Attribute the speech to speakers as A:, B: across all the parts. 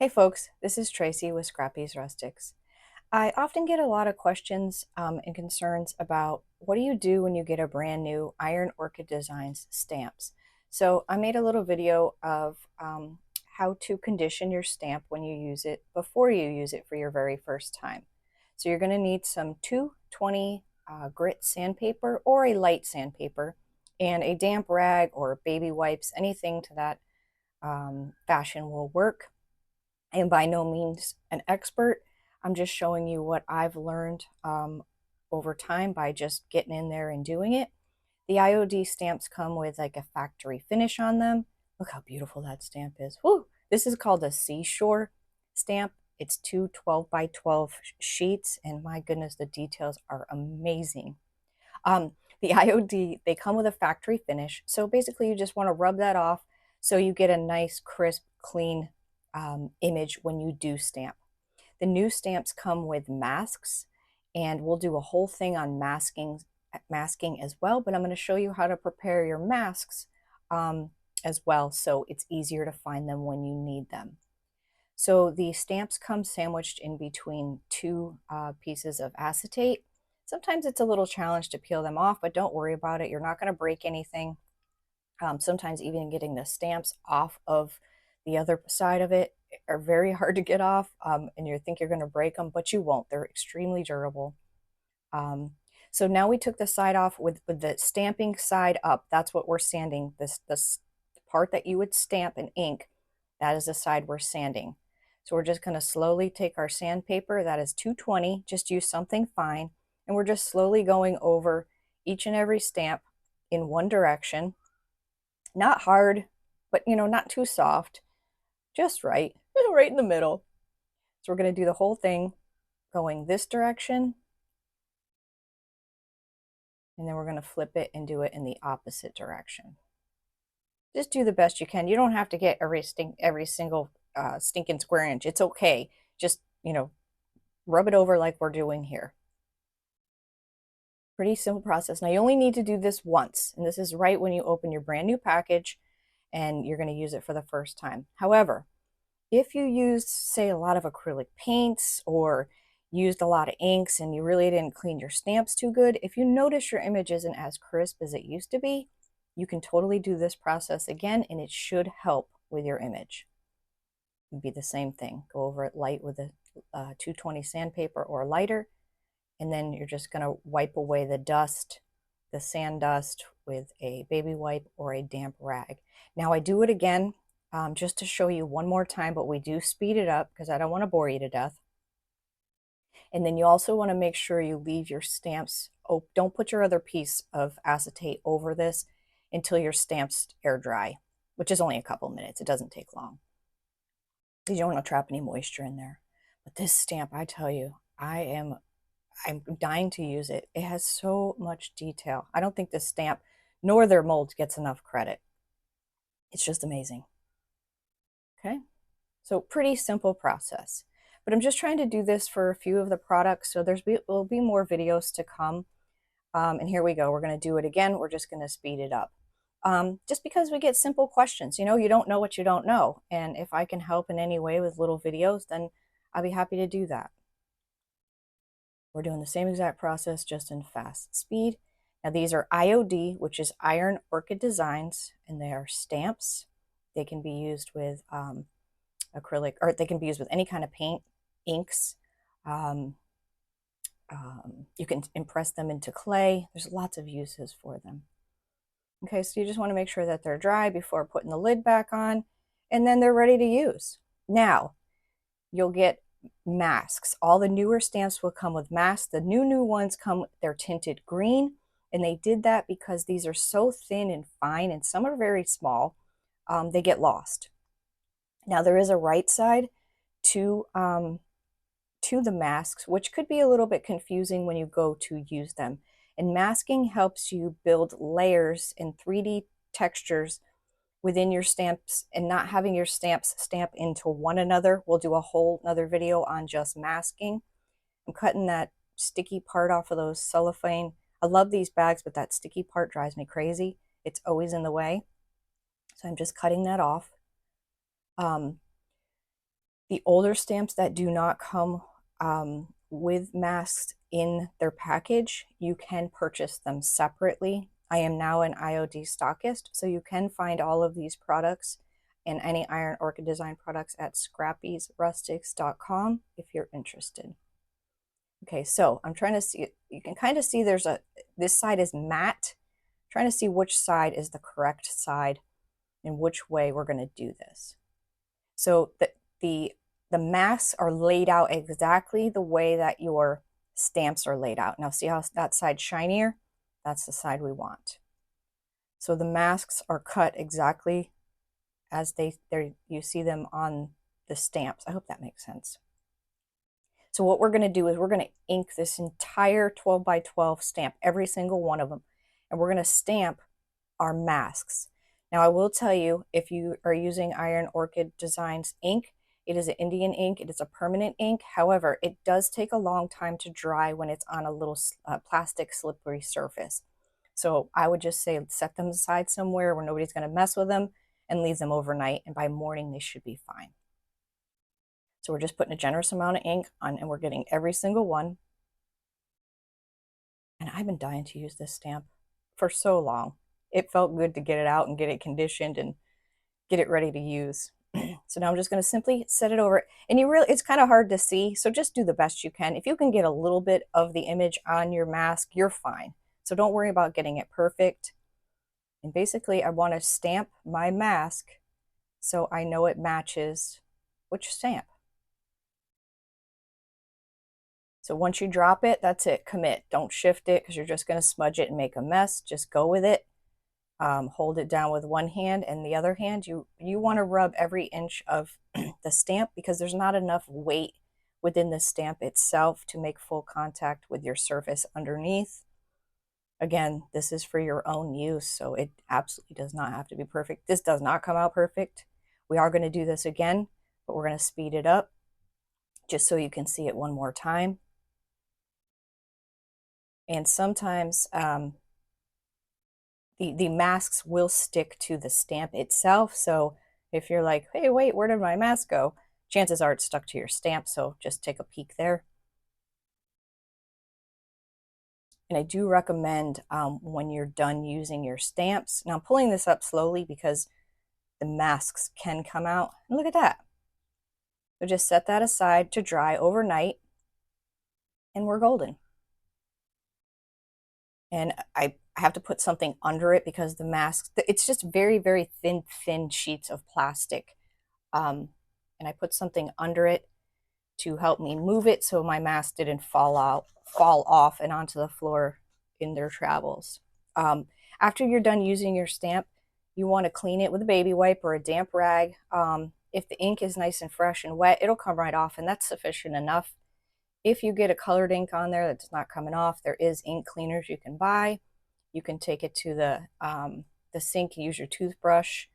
A: Hey folks, this is Tracy with Scrappy's Rustics. I often get a lot of questions and concerns about what do you do when you get a brand new Iron Orchid Designs stamps. So I made a little video of how to condition your stamp when you use it before you use it for your very first time. So you're going to need some 220 grit sandpaper or a light sandpaper and a damp rag or baby wipes, anything to that fashion will work. I am by no means an expert. I'm just showing you what I've learned over time by just getting in there and doing it. The IOD stamps come with like a factory finish on them. Look how beautiful that stamp is. Woo! This is called a seashore stamp. It's two 12 by 12 sheets, and my goodness, the details are amazing. Um, the IOD, they come with a factory finish. So basically, you just want to rub that off so you get a nice, crisp, clean image when you do stamp. The new stamps come with masks, and we'll do a whole thing on masking as well, but I'm going to show you how to prepare your masks as well, so it's easier to find them when you need them. So the stamps come sandwiched in between two pieces of acetate. Sometimes it's a little challenge to peel them off, but don't worry about it. You're not going to break anything. Sometimes even getting the stamps off of the other side of it are very hard to get off, and you think you're going to break them, but you won't. They're extremely durable. So now we took the side off with the stamping side up. That's what we're sanding. This part that you would stamp and ink, that is the side we're sanding. So we're just going to slowly take our sandpaper, that is 220, just use something fine, and we're just slowly going over each and every stamp in one direction. Not hard, but not too soft, just right, right in the middle. So we're going to do the whole thing going this direction, and then we're going to flip it and do it in the opposite direction. Just do the best you can. You don't have to get every single stinking square inch. It's okay. Just, rub it over like we're doing here. Pretty simple process. Now you only need to do this once, and this is right when you open your brand new package and you're going to use it for the first time. However, if you used, say, a lot of acrylic paints or used a lot of inks and you really didn't clean your stamps too good, if you notice your image isn't as crisp as it used to be, you can totally do this process again, and it should help with your image. It'd be the same thing. Go over it light with a 220 sandpaper or lighter, and then you're just going to wipe away the dust, the sand dust, with a baby wipe or a damp rag. Now I do it again just to show you one more time, but we do speed it up because I don't want to bore you to death. And then you also want to make sure you leave your stamps, oh, don't put your other piece of acetate over this until your stamps air dry, which is only a couple minutes. It doesn't take long because you don't want to trap any moisture in there. But this stamp, I tell you, I'm dying to use it. It has so much detail. I don't think this stamp nor their molds gets enough credit. It's just amazing. Okay, so pretty simple process. But I'm just trying to do this for a few of the products, so will be more videos to come. And here we go. We're going to do it again. We're just going to speed it up. Just because we get simple questions. You don't know what you don't know. And if I can help in any way with little videos, then I'll be happy to do that. We're doing the same exact process, just in fast speed. Now these are IOD, which is Iron Orchid Designs, and they are stamps. They can be used with acrylic, or they can be used with any kind of paint, inks. You can impress them into clay. There's lots of uses for them. Okay, so you just want to make sure that they're dry before putting the lid back on, and then they're ready to use. Now, you'll get masks. All the newer stamps will come with masks. The new ones come, they're tinted green, and they did that because these are so thin and fine, and some are very small, they get lost. Now, there is a right side to the masks, which could be a little bit confusing when you go to use them. And masking helps you build layers and 3D textures within your stamps and not having your stamps stamp into one another. We'll do a whole another video on just masking. I'm cutting that sticky part off of those cellophane. I love these bags, but that sticky part drives me crazy. It's always in the way. So I'm just cutting that off. The older stamps that do not come with masks in their package, you can purchase them separately. I am now an IOD stockist, so you can find all of these products and any Iron Orchid Design products at scrappyrustics.com if you're interested. Okay, so I'm trying to see, you can kind of see this side is matte. I'm trying to see which side is the correct side and which way we're going to do this. So the masks are laid out exactly the way that your stamps are laid out. Now see how that side's shinier? That's the side we want. So the masks are cut exactly as you see them on the stamps. I hope that makes sense. So what we're going to do is we're going to ink this entire 12 by 12 stamp, every single one of them, and we're going to stamp our masks. Now I will tell you, if you are using Iron Orchid Designs ink, it is an Indian ink. It is a permanent ink. However, it does take a long time to dry when it's on a little plastic slippery surface. So I would just say set them aside somewhere where nobody's going to mess with them and leave them overnight. And by morning, they should be fine. So we're just putting a generous amount of ink on, and we're getting every single one. And I've been dying to use this stamp for so long. It felt good to get it out and get it conditioned and get it ready to use. So now I'm just going to simply set it over. And it's kind of hard to see, so just do the best you can. If you can get a little bit of the image on your mask, you're fine. So don't worry about getting it perfect. And basically, I want to stamp my mask so I know it matches which stamp. So once you drop it, that's it. Commit. Don't shift it because you're just going to smudge it and make a mess. Just go with it. Hold it down with one hand, and the other hand, you want to rub every inch of the stamp because there's not enough weight within the stamp itself to make full contact with your surface underneath. Again, this is for your own use, so it absolutely does not have to be perfect. This does not come out perfect. We are going to do this again, but we're going to speed it up just so you can see it one more time. And sometimes the masks will stick to the stamp itself. So if you're like, hey, wait, where did my mask go? Chances are it's stuck to your stamp, so just take a peek there. And I do recommend when you're done using your stamps. Now I'm pulling this up slowly because the masks can come out. And look at that. So just set that aside to dry overnight, and we're golden. And I have to put something under it because the mask, it's just very, very thin sheets of plastic. And I put something under it to help me move it so my mask didn't fall off and onto the floor in their travels. After you're done using your stamp, you want to clean it with a baby wipe or a damp rag. If the ink is nice and fresh and wet, it'll come right off, and that's sufficient enough. If you get a colored ink on there that's not coming off, there is ink cleaners you can buy. You can take it to the sink and use your toothbrush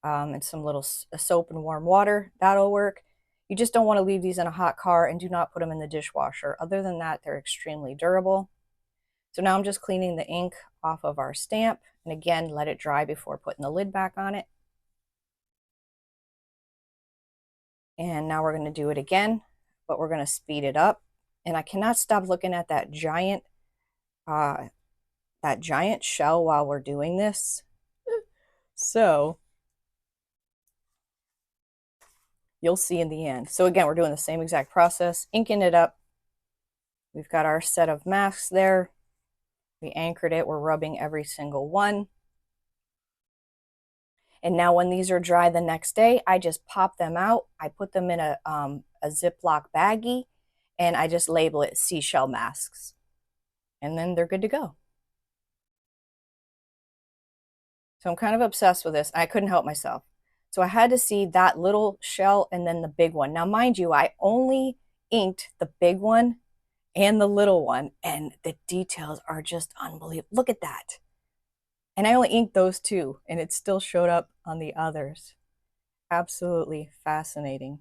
A: and some little soap and warm water. That'll work. You just don't want to leave these in a hot car, and do not put them in the dishwasher. Other than that, they're extremely durable. So now I'm just cleaning the ink off of our stamp. And again, let it dry before putting the lid back on it. And now we're going to do it again, but we're going to speed it up. And I cannot stop looking at that giant shell while we're doing this. So you'll see in the end. So again, we're doing the same exact process, inking it up. We've got our set of masks there. We anchored it. We're rubbing every single one. And now when these are dry the next day, I just pop them out. I put them in a Ziploc baggie, and I just label it seashell masks. And then they're good to go. So I'm kind of obsessed with this. I couldn't help myself. So I had to see that little shell and then the big one. Now, mind you, I only inked the big one and the little one, and the details are just unbelievable. Look at that. And I only inked those two, and it still showed up on the others. Absolutely fascinating.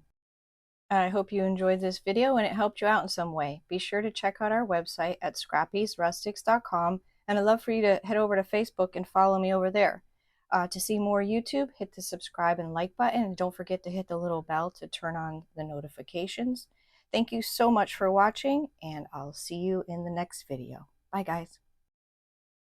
A: I hope you enjoyed this video and it helped you out in some way. Be sure to check out our website at scrappyrustics.com, and I'd love for you to head over to Facebook and follow me over there. To see more YouTube, hit the subscribe and like button, and don't forget to hit the little bell to turn on the notifications. Thank you so much for watching, and I'll see you in the next video. Bye, guys.